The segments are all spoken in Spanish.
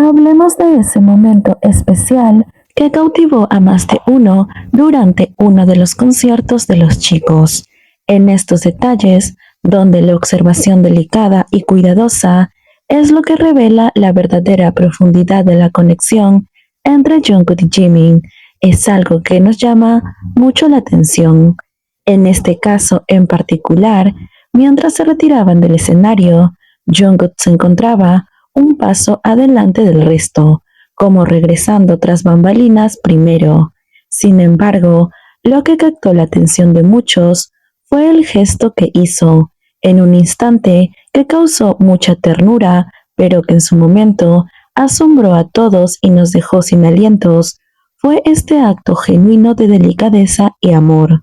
Hablemos de ese momento especial que cautivó a más de uno durante uno de los conciertos de los chicos. En estos detalles, donde la observación delicada y cuidadosa es lo que revela la verdadera profundidad de la conexión entre Jungkook y Jimin, es algo que nos llama mucho la atención. En este caso en particular, mientras se retiraban del escenario, Jungkook se encontraba un paso adelante del resto, como regresando tras bambalinas primero. Sin embargo, lo que captó la atención de muchos fue el gesto que hizo, en un instante que causó mucha ternura, pero que en su momento asombró a todos y nos dejó sin alientos. Fue este acto genuino de delicadeza y amor.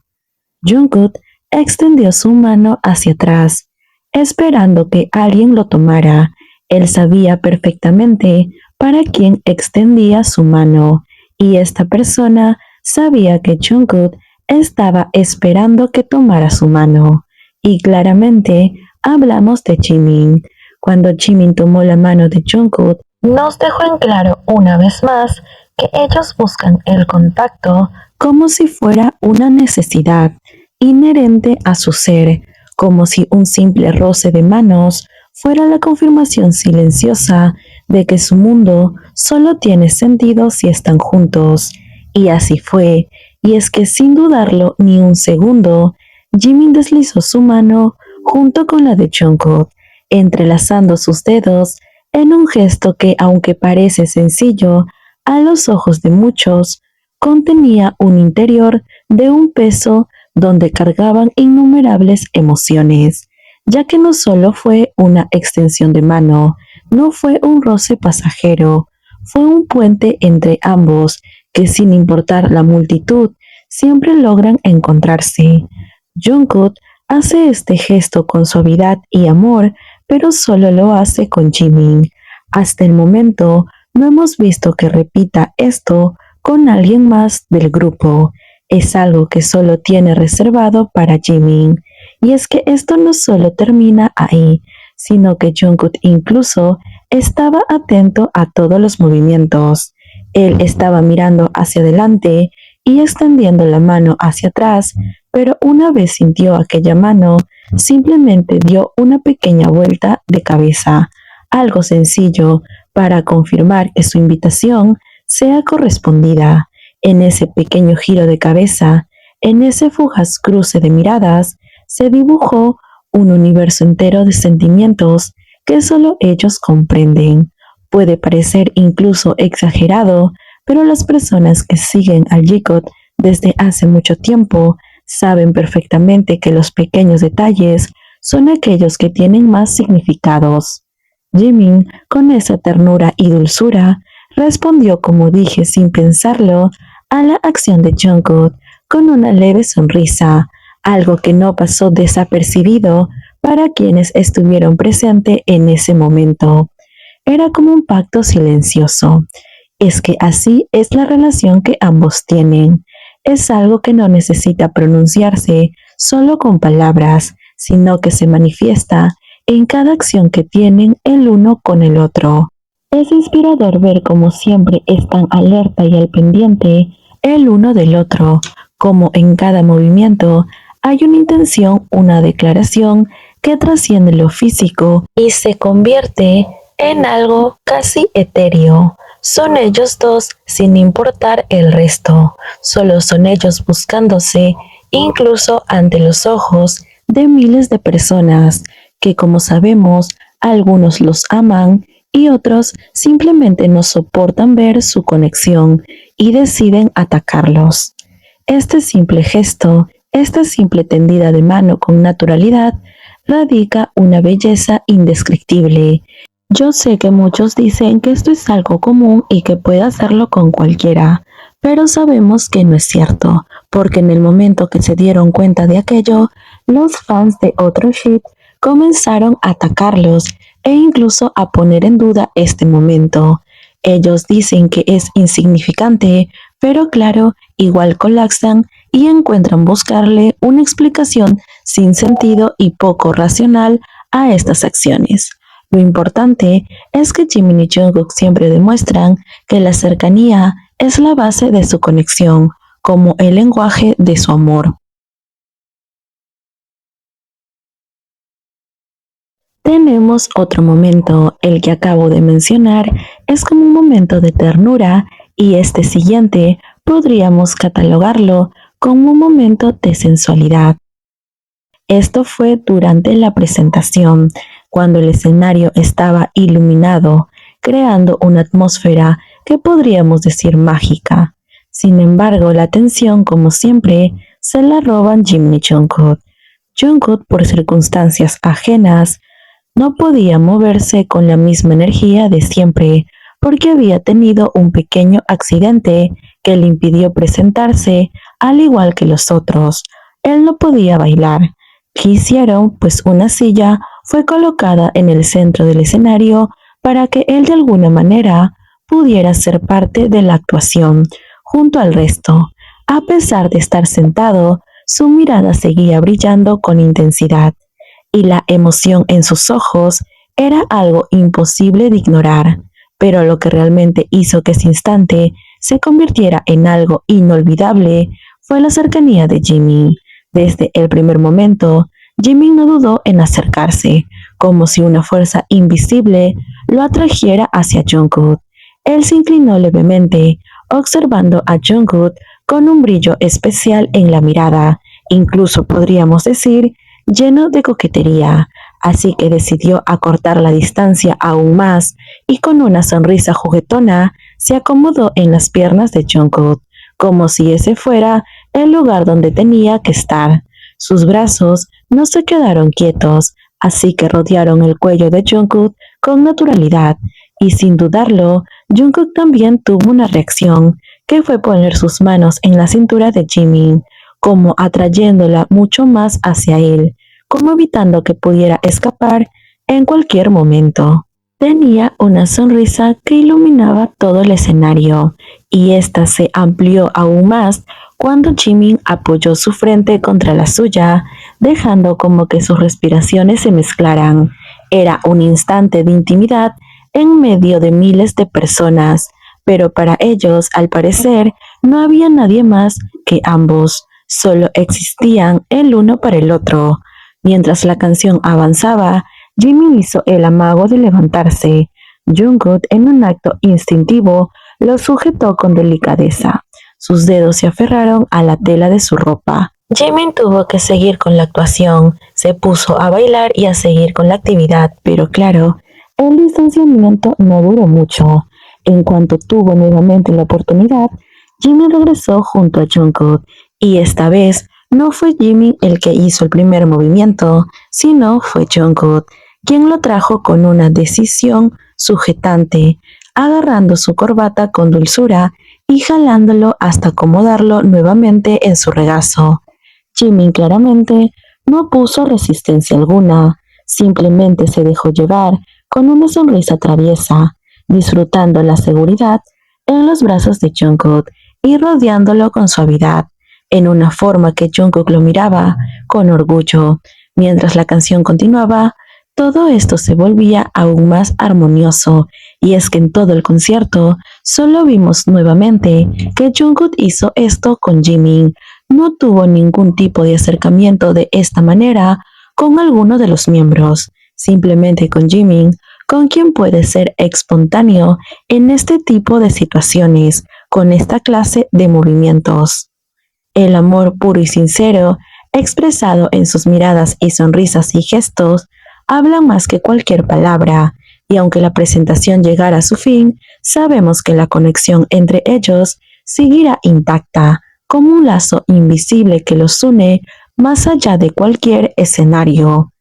Jungkook extendió su mano hacia atrás, esperando que alguien lo tomara. Él sabía perfectamente para quién extendía su mano, y esta persona sabía que Jungkook estaba esperando que tomara su mano. Y claramente hablamos de Jimin. Cuando Jimin tomó la mano de Jungkook, nos dejó en claro una vez más que ellos buscan el contacto como si fuera una necesidad inherente a su ser, como si un simple roce de manos fuera la confirmación silenciosa de que su mundo solo tiene sentido si están juntos. Y así fue, y es que sin dudarlo ni un segundo, Jimin deslizó su mano junto con la de Jungkook, entrelazando sus dedos en un gesto que, aunque parece sencillo, a los ojos de muchos, contenía un interior de un peso donde cargaban innumerables emociones, ya que no solo fue una extensión de mano, no fue un roce pasajero, fue un puente entre ambos que sin importar la multitud, siempre logran encontrarse. Jungkook hace este gesto con suavidad y amor, pero solo lo hace con Jimin. Hasta el momento no hemos visto que repita esto con alguien más del grupo. Es algo que solo tiene reservado para Jimin. Y es que esto no solo termina ahí, sino que Jungkook incluso estaba atento a todos los movimientos. Él estaba mirando hacia adelante y extendiendo la mano hacia atrás, pero una vez sintió aquella mano, simplemente dio una pequeña vuelta de cabeza, algo sencillo para confirmar que su invitación sea correspondida. En ese pequeño giro de cabeza, en ese fugaz cruce de miradas, se dibujó un universo entero de sentimientos que solo ellos comprenden. Puede parecer incluso exagerado, pero las personas que siguen al J-Code desde hace mucho tiempo saben perfectamente que los pequeños detalles son aquellos que tienen más significados. Jimin, con esa ternura y dulzura, respondió, como dije sin pensarlo, a la acción de Jungkook con una leve sonrisa, algo que no pasó desapercibido para quienes estuvieron presentes en ese momento. Era como un pacto silencioso. Es que así es la relación que ambos tienen. Es algo que no necesita pronunciarse solo con palabras, sino que se manifiesta en cada acción que tienen el uno con el otro. Es inspirador ver cómo siempre están alerta y al pendiente el uno del otro, como en cada movimiento hay una intención, una declaración que trasciende lo físico y se convierte en algo casi etéreo. Son ellos dos sin importar el resto, solo son ellos buscándose, incluso ante los ojos de miles de personas que, como sabemos, algunos los aman y otros simplemente no soportan ver su conexión y deciden atacarlos. Este simple gesto, esta simple tendida de mano con naturalidad, radica una belleza indescriptible. Yo sé que muchos dicen que esto es algo común y que puede hacerlo con cualquiera, pero sabemos que no es cierto, porque en el momento que se dieron cuenta de aquello, los fans de otro ship comenzaron a atacarlos e incluso a poner en duda este momento. Ellos dicen que es insignificante, pero claro, igual colapsan y encuentran buscarle una explicación sin sentido y poco racional a estas acciones. Lo importante es que Jimin y Jungkook siempre demuestran que la cercanía es la base de su conexión, como el lenguaje de su amor. Tenemos otro momento, el que acabo de mencionar, es como un momento de ternura y este siguiente podríamos catalogarlo como un momento de sensualidad. Esto fue durante la presentación, cuando el escenario estaba iluminado, creando una atmósfera que podríamos decir mágica. Sin embargo, la atención, como siempre, se la roban Jimin y Jungkook. Jungkook, por circunstancias ajenas, no podía moverse con la misma energía de siempre porque había tenido un pequeño accidente que le impidió presentarse al igual que los otros. Él no podía bailar. ¿Qué hicieron? Pues una silla fue colocada en el centro del escenario para que él de alguna manera pudiera ser parte de la actuación junto al resto. A pesar de estar sentado, su mirada seguía brillando con intensidad y la emoción en sus ojos era algo imposible de ignorar, pero lo que realmente hizo que ese instante se convirtiera en algo inolvidable fue la cercanía de Jimin. Desde el primer momento, Jimin no dudó en acercarse, como si una fuerza invisible lo atrajera hacia Jungkook. Él se inclinó levemente, observando a Jungkook con un brillo especial en la mirada, incluso podríamos decir lleno de coquetería, así que decidió acortar la distancia aún más y con una sonrisa juguetona se acomodó en las piernas de Jungkook, como si ese fuera el lugar donde tenía que estar. Sus brazos no se quedaron quietos, así que rodearon el cuello de Jungkook con naturalidad, y sin dudarlo, Jungkook también tuvo una reacción, que fue poner sus manos en la cintura de Jimin, como atrayéndola mucho más hacia él, como evitando que pudiera escapar en cualquier momento. Tenía una sonrisa que iluminaba todo el escenario, y ésta se amplió aún más cuando Jimin apoyó su frente contra la suya, dejando como que sus respiraciones se mezclaran. Era un instante de intimidad en medio de miles de personas, pero para ellos, al parecer, no había nadie más que ambos. Solo existían el uno para el otro. Mientras la canción avanzaba, Jimin hizo el amago de levantarse. Jungkook, en un acto instintivo, lo sujetó con delicadeza. Sus dedos se aferraron a la tela de su ropa. Jimin tuvo que seguir con la actuación, se puso a bailar y a seguir con la actividad, pero claro, el distanciamiento no duró mucho. En cuanto tuvo nuevamente la oportunidad, Jimin regresó junto a Jungkook, y esta vez no fue Jimin el que hizo el primer movimiento, sino fue Jungkook, quien lo trajo con una decisión sujetante, agarrando su corbata con dulzura y jalándolo hasta acomodarlo nuevamente en su regazo. Jimin claramente no puso resistencia alguna, simplemente se dejó llevar con una sonrisa traviesa, disfrutando la seguridad en los brazos de Jungkook y rodeándolo con suavidad, en una forma que Jungkook lo miraba con orgullo. Mientras la canción continuaba, todo esto se volvía aún más armonioso, y es que en todo el concierto solo vimos nuevamente que Jungkook hizo esto con Jimin. No tuvo ningún tipo de acercamiento de esta manera con alguno de los miembros, simplemente con Jimin, con quien puede ser espontáneo en este tipo de situaciones, con esta clase de movimientos. El amor puro y sincero, expresado en sus miradas y sonrisas y gestos, habla más que cualquier palabra, y aunque la presentación llegara a su fin, sabemos que la conexión entre ellos seguirá intacta, como un lazo invisible que los une más allá de cualquier escenario.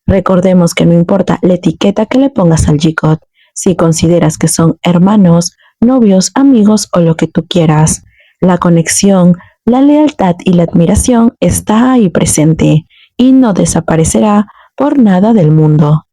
Recordemos que no importa la etiqueta que le pongas al G-Code, si consideras que son hermanos, novios, amigos o lo que tú quieras, la conexión, la lealtad y la admiración está ahí presente y no desaparecerá por nada del mundo.